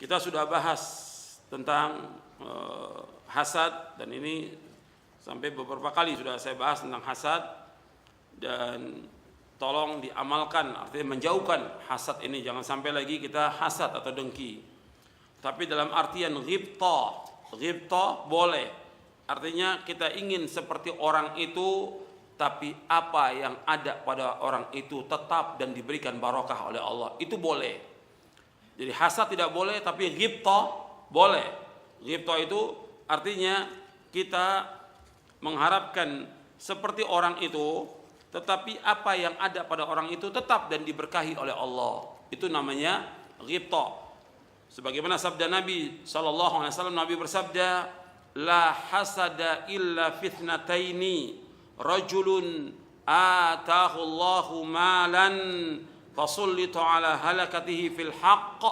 Kita sudah bahas tentang hasad, dan ini sampai beberapa kali sudah saya bahas tentang hasad, dan tolong diamalkan, artinya menjauhkan hasad ini, jangan sampai lagi kita hasad atau dengki. Tapi dalam artian ghibtah boleh, artinya kita ingin seperti orang itu, tapi apa yang ada pada orang itu tetap dan diberikan barokah oleh Allah, itu boleh. Jadi hasad tidak boleh, tapi ghibtah boleh. Ghibtah itu artinya kita mengharapkan seperti orang itu, tetapi apa yang ada pada orang itu tetap dan diberkahi oleh Allah. Itu namanya ghibtah. Sebagaimana sabda Nabi sallallahu alaihi wasallam, Nabi bersabda, la hasada illa fitnataini, rajulun atahu Allahu malan fasullita ala halakatihi fil haqq,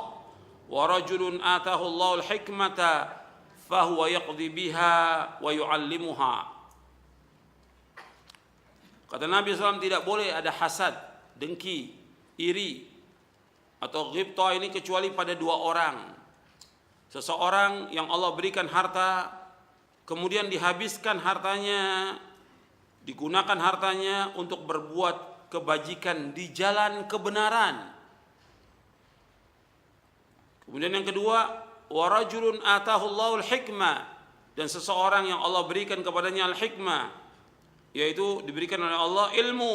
wa rajulun atahu Allahu al-hikmata fahuwa yaqdi biha wa yu'allimuha. Kata Nabi SAW, tidak boleh ada hasad, dengki, iri atau ghibtah ini kecuali pada dua orang. Seseorang yang Allah berikan harta, kemudian dihabiskan hartanya, digunakan hartanya untuk berbuat kebajikan di jalan kebenaran. Kemudian yang kedua, wa rajulun atahu Allahul hikmah, dan seseorang yang Allah berikan kepadanya al-hikmah, yaitu diberikan oleh Allah ilmu.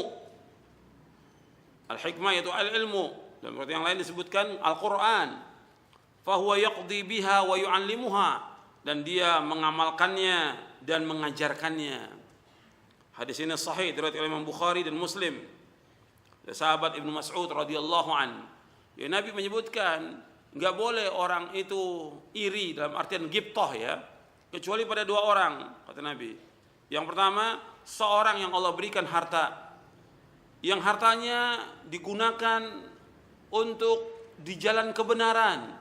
Al-hikmah yaitu al-ilmu. Dalam ayat yang lain disebutkan Al-Quran. Fahuwa yaqdi biha wa yu'allimuha, dan dia mengamalkannya dan mengajarkannya. Hadis ini sahih diriwayatkan oleh Imam Bukhari dan Muslim. Dari sahabat Ibnu Mas'ud radhiyallahu an. Ya, Nabi menyebutkan enggak boleh orang itu iri dalam artian ghibtah ya, kecuali pada dua orang, kata Nabi. Yang pertama, seorang yang Allah berikan harta, yang hartanya digunakan untuk di jalan kebenaran.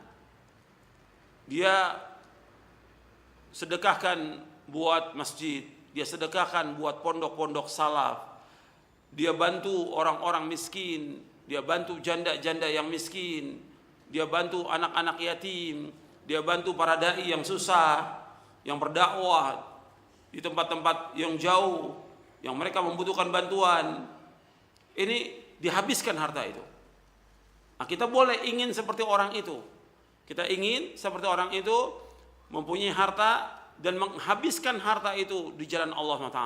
Dia sedekahkan buat masjid, dia sedekahkan buat pondok-pondok salaf, dia bantu orang-orang miskin, dia bantu janda-janda yang miskin, dia bantu anak-anak yatim, dia bantu para dai yang susah, yang berdakwah di tempat-tempat yang jauh, yang mereka membutuhkan bantuan. Ini dihabiskan harta itu. Nah, kita boleh ingin seperti orang itu. Kita ingin seperti orang itu, mempunyai harta dan menghabiskan harta itu di jalan Allah SWT.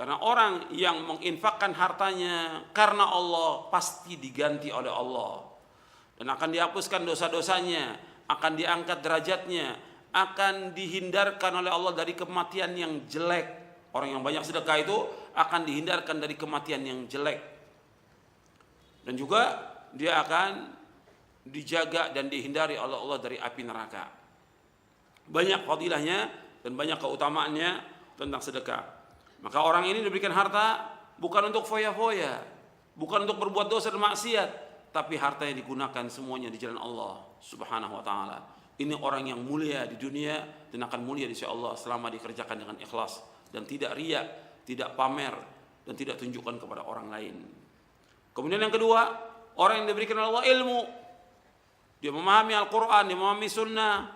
Karena orang yang menginfakkan hartanya karena Allah pasti diganti oleh Allah, dan akan dihapuskan dosa-dosanya, akan diangkat derajatnya, akan dihindarkan oleh Allah dari kematian yang jelek. Orang yang banyak sedekah itu akan dihindarkan dari kematian yang jelek, dan juga dia akan dijaga dan dihindari oleh Allah dari api neraka. Banyak fadilahnya dan banyak keutamaannya tentang sedekah. Maka orang ini diberikan harta bukan untuk foya-foya, bukan untuk berbuat dosa dan maksiat, tapi hartanya digunakan semuanya di jalan Allah Subhanahu wa taala. Ini orang yang mulia di dunia dan akan mulia di sisi Allah selama dikerjakan dengan ikhlas dan tidak riya, tidak pamer, dan tidak tunjukkan kepada orang lain. Kemudian yang kedua, orang yang diberikan oleh Allah ilmu. Dia memahami Al-Quran, dia memahami sunnah,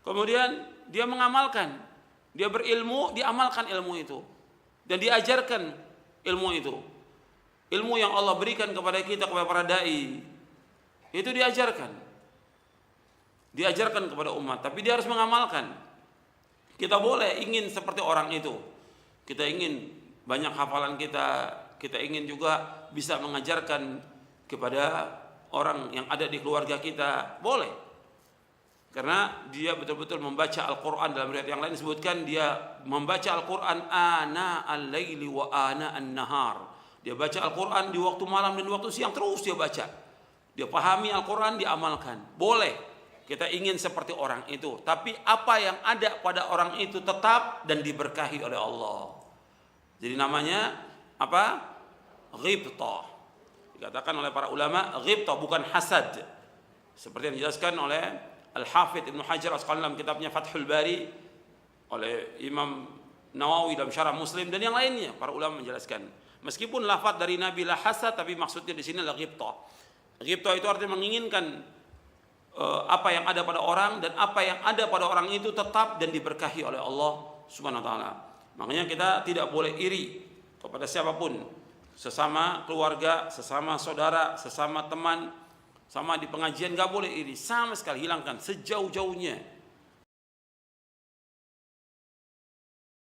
kemudian dia mengamalkan. Dia berilmu, diamalkan ilmu itu, dan diajarkan ilmu itu. Ilmu yang Allah berikan kepada kita, kepada para dai, itu diajarkan kepada umat, tapi dia harus mengamalkan. Kita boleh ingin seperti orang itu. Kita ingin banyak hafalan kita ingin juga bisa mengajarkan kepada orang yang ada di keluarga kita, boleh. Karena dia betul-betul membaca Al-Quran. Dalam riwayat yang lain disebutkan dia membaca Al-Quran ana al-laili wa ana an-nahar. Dia baca Al-Quran di waktu malam dan di waktu siang, terus dia baca. Dia pahami Al-Quran, diamalkan. Boleh kita ingin seperti orang itu, tapi apa yang ada pada orang itu tetap dan diberkahi oleh Allah. Jadi namanya apa? Ghibtah. Dikatakan oleh para ulama, ghibtah bukan hasad. Seperti yang dijelaskan oleh Al-Hafidh Ibnu Hajar Asqalani dalam kitabnya Fathul Bari, oleh Imam Nawawi dalam Syarah Muslim, dan yang lainnya para ulama menjelaskan. Meskipun lafaz dari Nabi la hasad, tapi maksudnya di sini adalah ghibtah. Ghibtah itu artinya menginginkan apa yang ada pada orang, dan apa yang ada pada orang itu tetap dan diberkahi oleh Allah Subhanahu wa taala. Makanya kita tidak boleh iri kepada siapapun, sesama keluarga, sesama saudara, sesama teman, sama di pengajian, nggak boleh iri sama sekali, hilangkan sejauh-jauhnya.